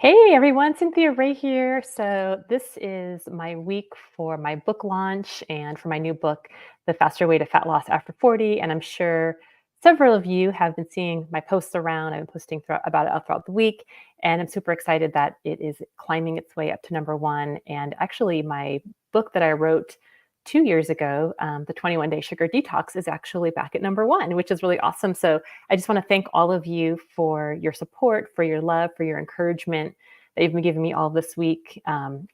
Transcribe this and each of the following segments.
Hey everyone, Cynthia Ray here. So, this is my week for my book launch and for my new book, The Faster Way to Fat Loss After 40. And I'm sure several of you have been seeing my posts around. I've been posting about it throughout the week. And I'm super excited that it is climbing its way up to number one. And actually, my book that I wrote 2 years ago, The 21 Day Sugar Detox, is actually back at number one, which is really awesome. So, I just want to thank all of you for your support, for your love, for your encouragement that you've been giving me all this week.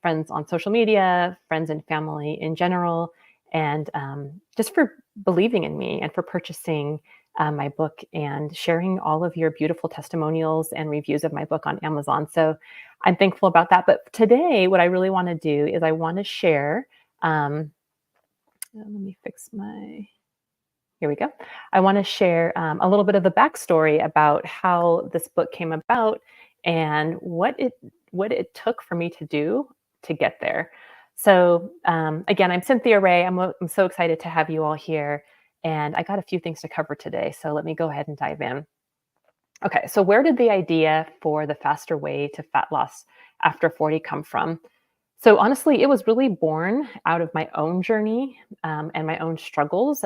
Friends on social media, friends and family in general, and just for believing in me and for purchasing my book and sharing all of your beautiful testimonials and reviews of my book on Amazon. So I'm thankful about that. But today, what I really want to do is I want to share. Let me fix my Here we go. I want to share a little bit of the backstory about how this book came about and what it took for me to do to get there. So again, I'm Cynthia Ray. I'm so excited to have you all here, and I got a few things to cover today. So let me go ahead and dive in. Okay, so where did the idea for the faster way to fat loss after 40 come from? So honestly, it was really born out of my own journey and my own struggles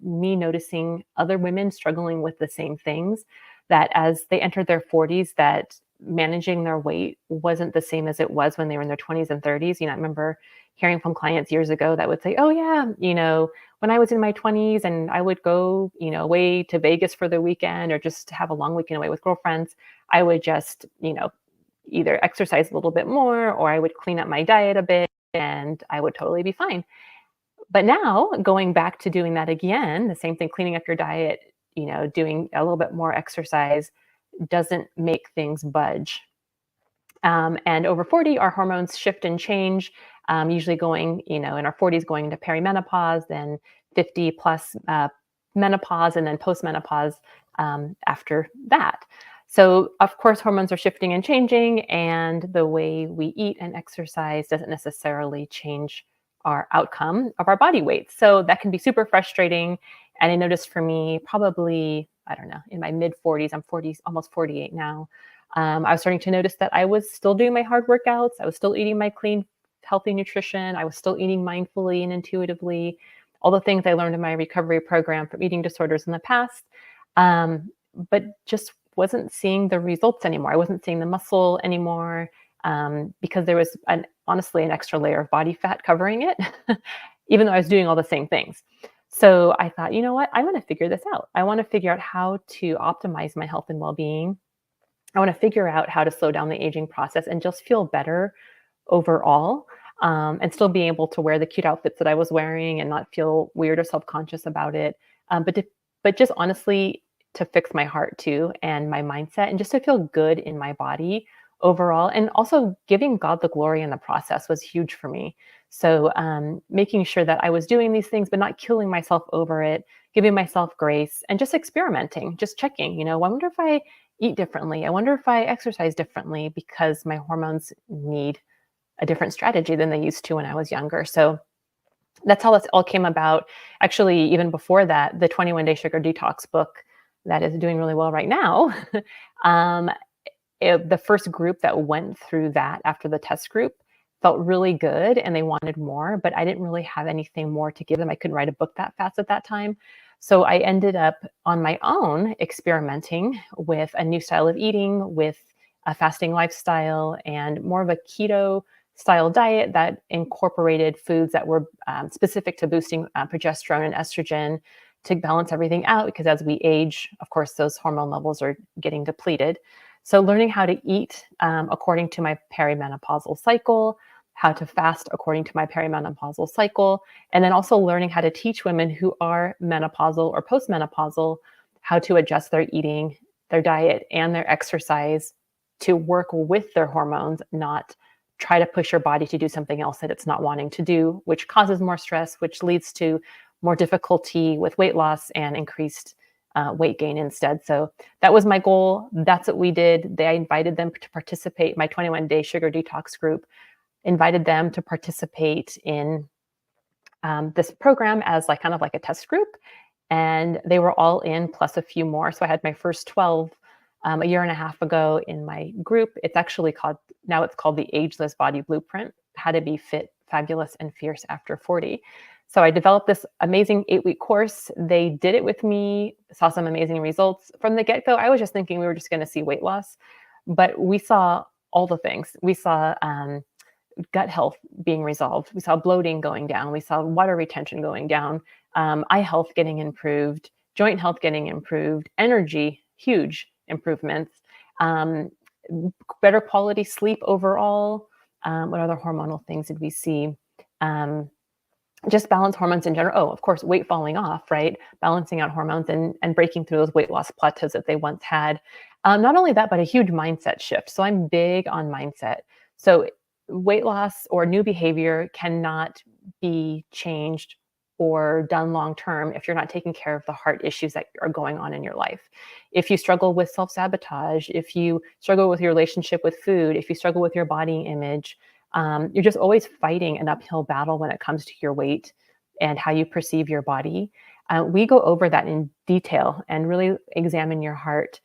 me noticing other women struggling with the same things. That as they entered their 40s, that managing their weight wasn't the same as it was when they were in their 20s and 30s. I remember hearing from clients years ago that would say, "Oh yeah, when I was in my 20s and I would go, away to Vegas for the weekend or just have a long weekend away with girlfriends, I would just, either exercise a little bit more or I would clean up my diet a bit and I would totally be fine." But now going back to doing that again, the same thing, cleaning up your diet, doing a little bit more exercise doesn't make things budge. And over 40, our hormones shift and change, usually going, in our 40s, going into perimenopause, then 50 plus menopause, and then postmenopause after that. So, of course, hormones are shifting and changing, and the way we eat and exercise doesn't necessarily change our outcome of our body weight. So, that can be super frustrating. And I noticed for me, probably, I don't know, in my mid 40s, I'm 40, almost 48 now. I was starting to notice that I was still doing my hard workouts. I was still eating my clean, healthy nutrition. I was still eating mindfully and intuitively, all the things I learned in my recovery program from eating disorders in the past, but just wasn't seeing the results anymore. I wasn't seeing the muscle anymore because there was honestly an extra layer of body fat covering it, even though I was doing all the same things. So I thought, you know what? I want to figure this out. I want to figure out how to optimize my health and well being. I want to figure out how to slow down the aging process and just feel better overall, and still be able to wear the cute outfits that I was wearing and not feel weird or self-conscious about it. But just honestly to fix my heart too and my mindset and just to feel good in my body overall. And also giving God the glory in the process was huge for me. So making sure that I was doing these things, but not killing myself over it, giving myself grace and just experimenting, just checking, I wonder if I eat differently. I wonder if I exercise differently because my hormones need a different strategy than they used to when I was younger. So that's how this all came about. Actually, even before that, the 21 Day Sugar Detox book that is doing really well right now. um, the first group that went through that after the test group felt really good and they wanted more, but I didn't really have anything more to give them. I couldn't write a book that fast at that time. So I ended up on my own experimenting with a new style of eating, with a fasting lifestyle, and more of a keto style diet that incorporated foods that were specific to boosting progesterone and estrogen to balance everything out. Because as we age, of course, those hormone levels are getting depleted. So learning how to eat according to my perimenopausal cycle, how to fast according to my perimenopausal cycle, and then also learning how to teach women who are menopausal or postmenopausal how to adjust their eating, their diet, and their exercise to work with their hormones, not try to push your body to do something else that it's not wanting to do, which causes more stress, which leads to more difficulty with weight loss and increased weight gain instead. So that was my goal. That's what we did. I invited them to participate. My 21 Day Sugar Detox group invited them to participate in this program as like kind of like a test group, and they were all in plus a few more. So I had my first 12 a year and a half ago in my group. It's actually called, now it's called the Ageless Body Blueprint, How to Be Fit, Fabulous, and Fierce After 40. So I developed this amazing 8-week course. They did it with me, saw some amazing results. From the get-go, I was just thinking we were just going to see weight loss, but we saw all the things. We saw gut health being resolved. We saw bloating going down. We saw water retention going down, eye health getting improved, joint health getting improved, energy, huge improvements, better quality sleep overall. What other hormonal things did we see? Just balance hormones in general. Oh, of course, weight falling off, right? Balancing out hormones and breaking through those weight loss plateaus that they once had. Not only that, but a huge mindset shift. So I'm big on mindset. So weight loss or new behavior cannot be changed or done long term if you're not taking care of the heart issues that are going on in your life. If you struggle with self-sabotage, if you struggle with your relationship with food, if you struggle with your body image, you're just always fighting an uphill battle when it comes to your weight and how you perceive your body. We go over that in detail and really examine your heart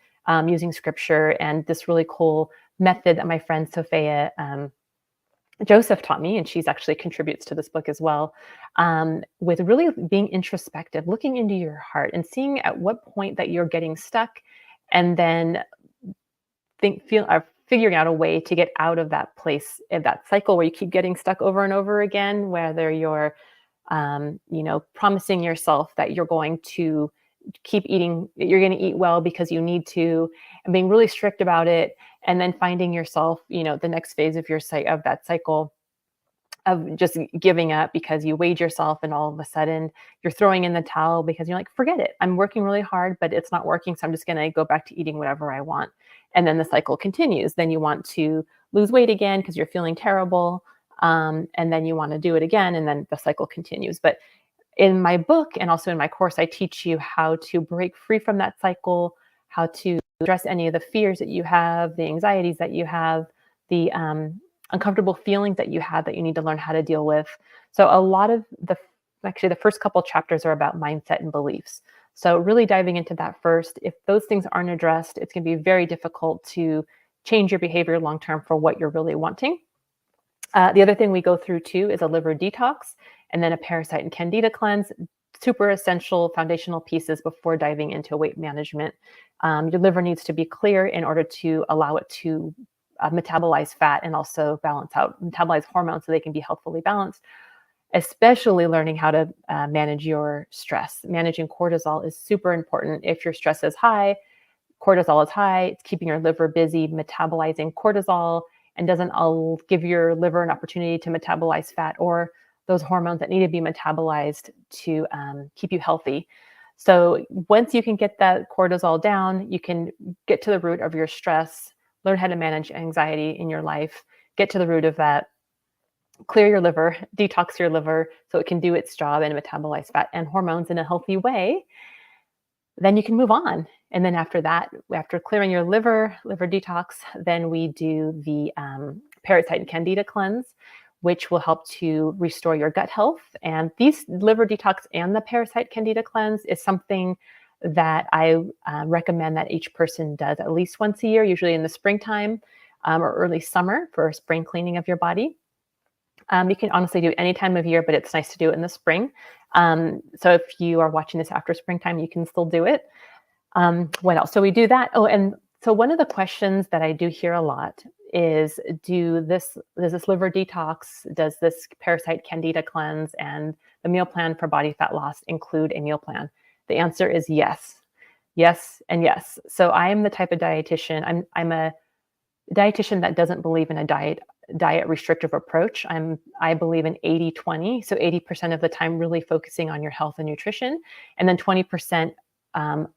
using scripture and this really cool method that my friend Sophia Joseph taught me, and she's actually contributes to this book as well, with really being introspective, looking into your heart and seeing at what point that you're getting stuck, and then figuring out a way to get out of that place, in that cycle where you keep getting stuck over and over again, whether you're, promising yourself that you're going to keep eating, you're going to eat well because you need to, and being really strict about it, and then finding yourself, the next phase of of that cycle of just giving up because you weighed yourself and all of a sudden you're throwing in the towel because you're like, forget it. I'm working really hard, but it's not working. So I'm just going to go back to eating whatever I want. And then the cycle continues. Then you want to lose weight again because you're feeling terrible. And then you want to do it again. And then the cycle continues. But in my book and also in my course, I teach you how to break free from that cycle, how to address any of the fears that you have, the anxieties that you have, the uncomfortable feelings that you have that you need to learn how to deal with. So a lot of the first couple chapters are about mindset and beliefs. So really diving into that first. If those things aren't addressed, it's going to be very difficult to change your behavior long-term for what you're really wanting. The other thing we go through too is a liver detox and then a parasite and candida cleanse. Super essential foundational pieces before diving into weight management. Your liver needs to be clear in order to allow it to metabolize fat and also metabolize hormones so they can be healthfully balanced. Especially learning how to manage your stress. Managing cortisol is super important. If your stress is high, cortisol is high, it's keeping your liver busy metabolizing cortisol and doesn't give your liver an opportunity to metabolize fat or those hormones that need to be metabolized to keep you healthy. So once you can get that cortisol down, you can get to the root of your stress, learn how to manage anxiety in your life, get to the root of that, clear your liver, detox your liver so it can do its job and metabolize fat and hormones in a healthy way. Then you can move on. And then after that, after clearing your liver detox, then we do the parasite and candida cleanse, which will help to restore your gut health. And these liver detox and the parasite candida cleanse is something that I recommend that each person does at least once a year, usually in the springtime or early summer for a spring cleaning of your body. You can honestly do it any time of year, but it's nice to do it in the spring. So if you are watching this after springtime, you can still do it. What else? So we do that. Oh, and so one of the questions that I do hear a lot is, does this liver detox, does this parasite candida cleanse and the meal plan for body fat loss include a meal plan? The answer is yes. Yes and yes. So I am the type of dietitian, I'm a dietitian that doesn't believe in a diet restrictive approach. I believe in 80-20. So 80% of the time really focusing on your health and nutrition, and then 20%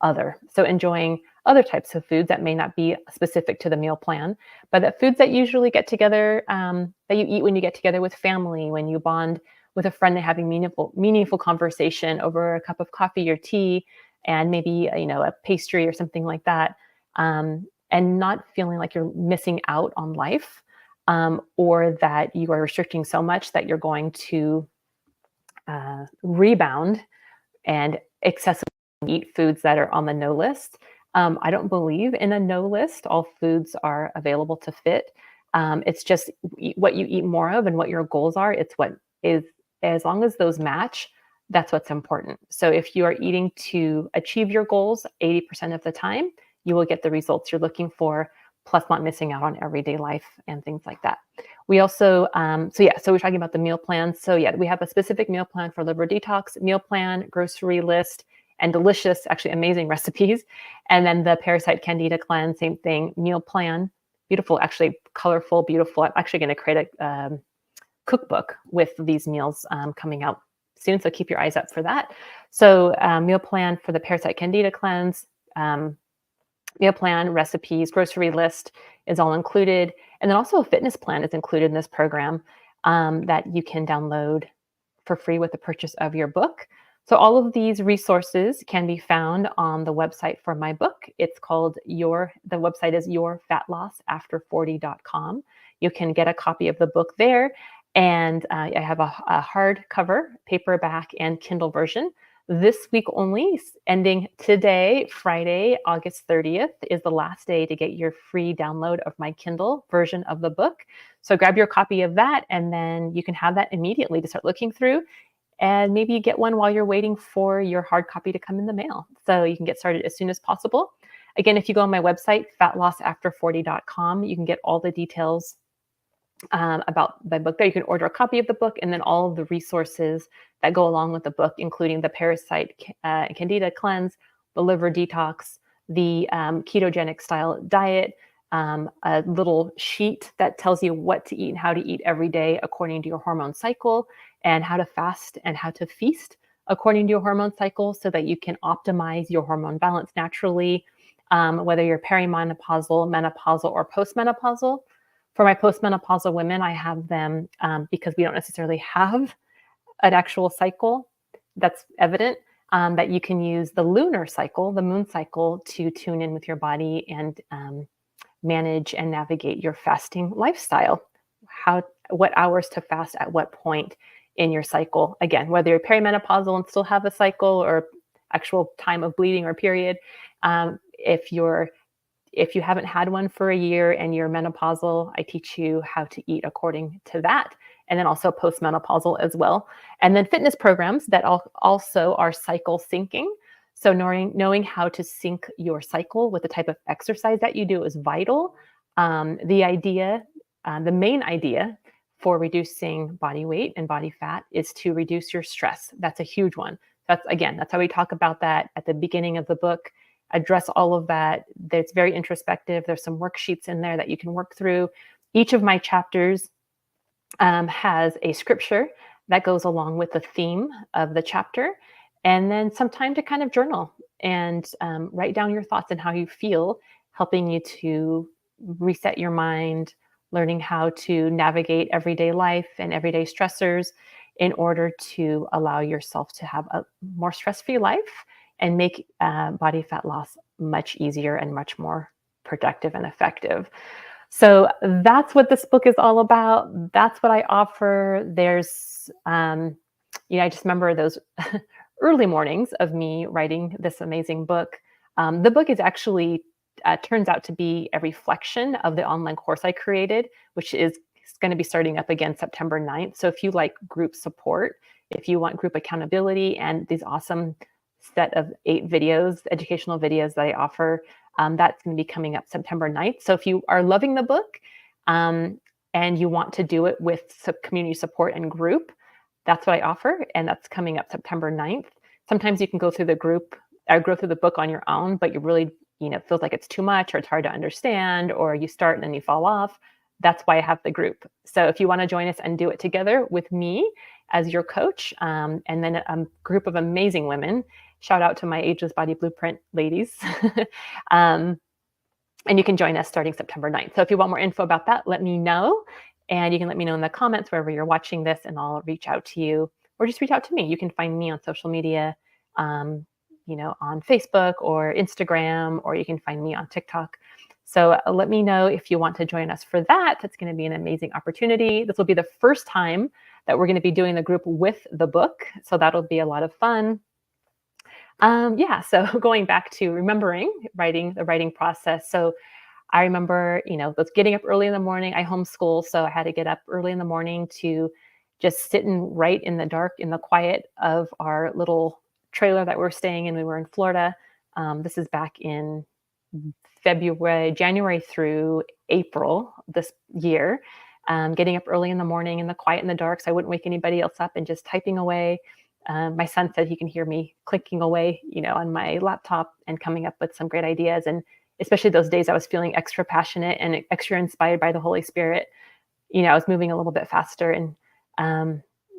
other. So enjoying other types of foods that may not be specific to the meal plan, but that foods that usually get together, that you eat when you get together with family, when you bond with a friend and having meaningful conversation over a cup of coffee or tea, and maybe a pastry or something like that, and not feeling like you're missing out on life, or that you are restricting so much that you're going to rebound and excessively eat foods that are on the no list. I don't believe in a no list. All foods are available to fit. It's just what you eat more of and what your goals are. It's what is, as long as those match, that's what's important. So if you are eating to achieve your goals 80% of the time, you will get the results you're looking for, plus not missing out on everyday life and things like that. We also, so we're talking about the meal plans. So yeah, we have a specific meal plan for liver detox, meal plan, grocery list, and delicious, actually amazing recipes. And then the parasite candida cleanse, same thing, meal plan, beautiful, actually colorful, beautiful. I'm actually going to create a cookbook with these meals coming out soon. So keep your eyes up for that. So meal plan for the parasite candida cleanse, meal plan, recipes, grocery list is all included. And then also a fitness plan is included in this program that you can download for free with the purchase of your book. So all of these resources can be found on the website for my book. It's called the website is yourfatlosafter40.com. You can get a copy of the book there. And I have a hardcover, paperback, and Kindle version. This week only, ending today, Friday, August 30th, is the last day to get your free download of my Kindle version of the book. So grab your copy of that, and then you can have that immediately to start looking through. And maybe you get one while you're waiting for your hard copy to come in the mail. So you can get started as soon as possible. Again, if you go on my website, fatlosafter40.com, you can get all the details about the book there. You can order a copy of the book, and then all of the resources that go along with the book, including the parasite candida cleanse, the liver detox, the ketogenic style diet, a little sheet that tells you what to eat and how to eat every day according to your hormone cycle, and how to fast and how to feast according to your hormone cycle so that you can optimize your hormone balance naturally, whether you're perimenopausal, menopausal, or postmenopausal. For my postmenopausal women, I have them because we don't necessarily have an actual cycle that's evident, that you can use the lunar cycle, the moon cycle, to tune in with your body and manage and navigate your fasting lifestyle. What hours to fast at what point in your cycle. Again, whether you're perimenopausal and still have a cycle or actual time of bleeding or period, if you haven't had one for a year and you're menopausal, I teach you how to eat according to that. And then also postmenopausal as well. And then fitness programs that also are cycle syncing. So knowing how to sync your cycle with the type of exercise that you do is vital. The main idea for reducing body weight and body fat is to reduce your stress. That's a huge one. That's how we talk about that at the beginning of the book. Address all of that. It's very introspective. There's some worksheets in there that you can work through. Each of my chapters has a scripture that goes along with the theme of the chapter, and then some time to kind of journal and write down your thoughts and how you feel, helping you to reset your mind, learning how to navigate everyday life and everyday stressors in order to allow yourself to have a more stress-free life and make body fat loss much easier and much more productive and effective. So that's what this book is all about. That's what I offer. There's, I just remember those early mornings of me writing this amazing book. The book is actually turns out to be a reflection of the online course I created, which is going to be starting up again September 9th. So if you like group support, if you want group accountability and these awesome set of 8 videos, educational videos that I offer, that's going to be coming up September 9th. So if you are loving the book and you want to do it with community support and group, that's what I offer. And that's coming up September 9th. Sometimes you can go through the book on your own, but you really, it feels like it's too much or it's hard to understand, or you start and then you fall off. That's why I have the group. So if you want to join us and do it together with me as your coach, and then a group of amazing women, shout out to my Ageless Body Blueprint ladies. And you can join us starting September 9th. So if you want more info about that, let me know. And you can let me know in the comments wherever you're watching this, and I'll reach out to you, or just reach out to me. You can find me on social media, on Facebook or Instagram, or you can find me on TikTok. So let me know if you want to join us for that. It's going to be an amazing opportunity. This will be the first time that we're going to be doing the group with the book. So that'll be a lot of fun. Yeah, so going back to remembering the writing process. So I remember, was getting up early in the morning. I homeschool, so I had to get up early in the morning to just sit and write in the dark, in the quiet of our little trailer that we are staying in. We were in Florida. This is back in January through April this year. Getting up early in the morning in the quiet in the dark, so I wouldn't wake anybody else up, and just typing away. My son said he can hear me clicking away, on my laptop and coming up with some great ideas. And especially those days I was feeling extra passionate and extra inspired by the Holy Spirit. I was moving a little bit faster, and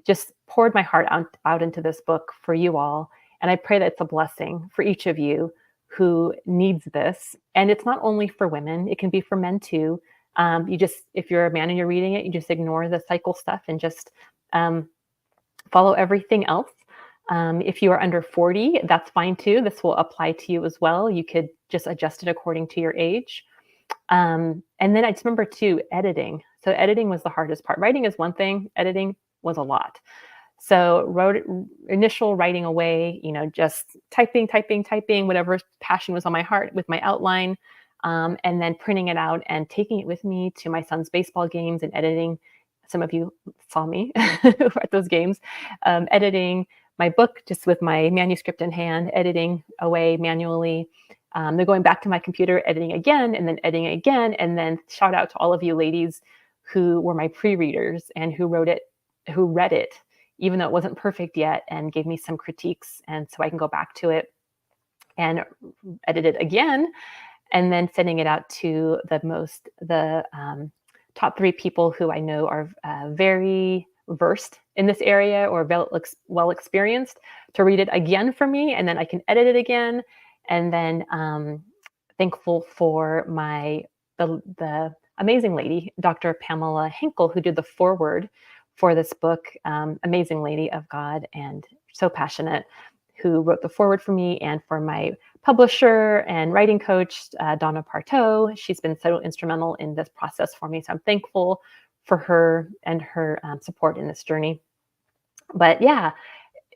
just poured my heart out into this book for you all. And I pray that it's a blessing for each of you who needs this. And it's not only for women, it can be for men too. If you're a man and you're reading it, you just ignore the cycle stuff and just follow everything else. If you are under 40, that's fine too. This will apply to you as well. You could just adjust it according to your age. And then I just remember too, editing. So editing was the hardest part. Writing is one thing, editing was a lot. So initial writing away, just typing, whatever passion was on my heart with my outline, and then printing it out and taking it with me to my son's baseball games and editing. Some of you saw me at those games, editing my book just with my manuscript in hand, editing away manually. Then going back to my computer, editing again, and then editing again. And then shout out to all of you ladies who were my pre-readers and who read it, even though it wasn't perfect yet, and gave me some critiques. And so I can go back to it and edit it again, and then sending it out to the top 3 people who I know are very versed in this area or well experienced to read it again for me, and then I can edit it again. And then thankful for the amazing lady, Dr. Pamela Hinkle, who did the foreword for this book. Amazing lady of God and so passionate, who wrote the foreword for me, and for my publisher and writing coach, Donna Parteau. She's been so instrumental in this process for me. So I'm thankful for her and her support in this journey. But yeah,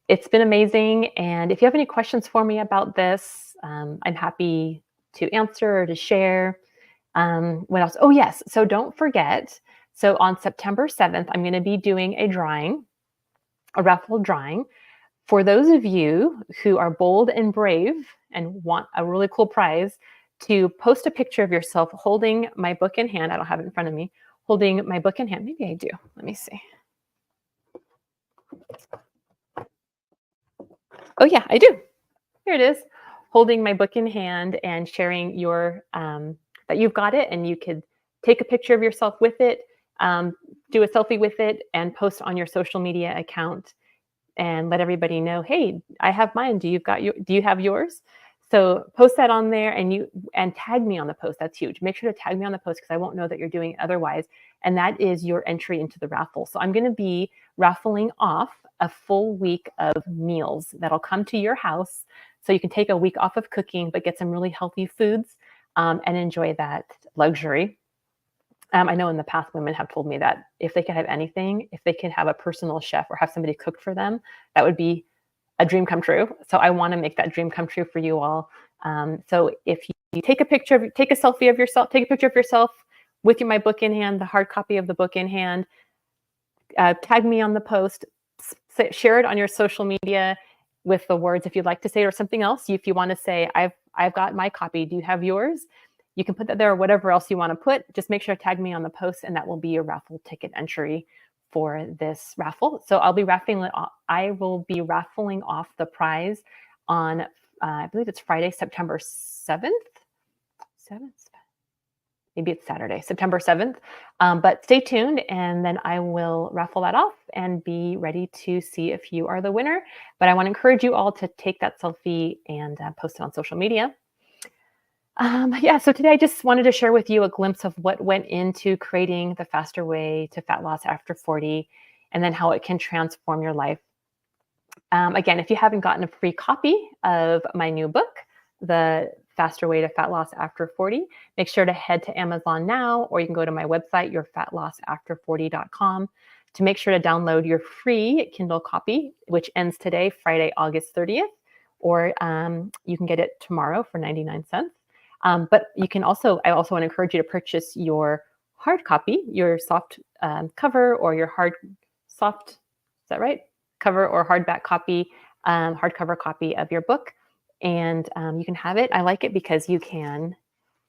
it's been amazing. And if you have any questions for me about this, I'm happy to answer or to share. What else? Oh, yes. So don't forget. So on September 7th, I'm going to be doing a raffle drawing. For those of you who are bold and brave and want a really cool prize, to post a picture of yourself holding my book in hand. I don't have it in front of me. Holding my book in hand. Maybe I do. Let me see. Oh yeah, I do. Here it is. Holding my book in hand and sharing that you've got it, and you could take a picture of yourself with it, do a selfie with it, and post on your social media account and let everybody know, hey, I have mine. Do you have yours? So post that on there and tag me on the post. That's huge. Make sure to tag me on the post because I won't know that you're doing it otherwise. And that is your entry into the raffle. So I'm going to be raffling off a full week of meals that'll come to your house. So you can take a week off of cooking, but get some really healthy foods and enjoy that luxury. I know in the past women have told me that if they could have anything, if they could have a personal chef or have somebody cook for them, that would be a dream come true. So I want to make that dream come true for you all. So if you take a selfie of yourself, take a picture of yourself with my book in hand, the hard copy of the book in hand, tag me on the post, share it on your social media with the words, if you'd like to say it, or something else. If you want to say, I've got my copy, do you have yours? You can put that there, or whatever else you want to put. Just make sure to tag me on the post, and that will be your raffle ticket entry for this raffle. So I will be raffling off the prize on, I believe it's Friday, September 7th. Maybe it's Saturday, September 7th. But stay tuned, and then I will raffle that off and be ready to see if you are the winner. But I want to encourage you all to take that selfie and post it on social media. So today I just wanted to share with you a glimpse of what went into creating the Faster Way to Fat Loss After 40, and then how it can transform your life. Again, if you haven't gotten a free copy of my new book, The Faster Way to Fat Loss After 40, make sure to head to Amazon now, or you can go to my website, yourfatlosafter40.com, to make sure to download your free Kindle copy, which ends today, Friday, August 30th. or you can get it tomorrow for 99 cents. But you can also, I also want to encourage you to purchase your hard copy, your soft cover, or your soft, is that right? Cover or hardback copy, hardcover copy of your book. And you can have it. I like it because you can,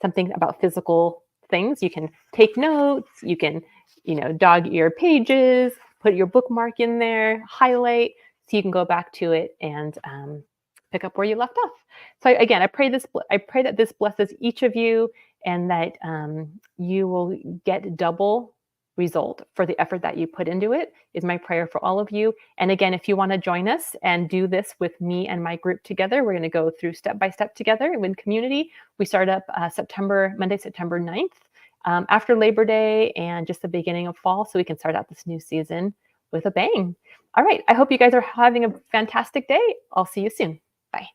something about physical things, you can take notes, you can, dog ear pages, put your bookmark in there, highlight, so you can go back to it and pick up where you left off. So again, I pray that this blesses each of you, and that you will get double result for the effort that you put into it, is my prayer for all of you. And again, if you want to join us and do this with me and my group together, we're going to go through step by step together in community. We start up Monday, September 9th, after Labor Day and just the beginning of fall, so we can start out this new season with a bang. All right, I hope you guys are having a fantastic day. I'll see you soon. Bye.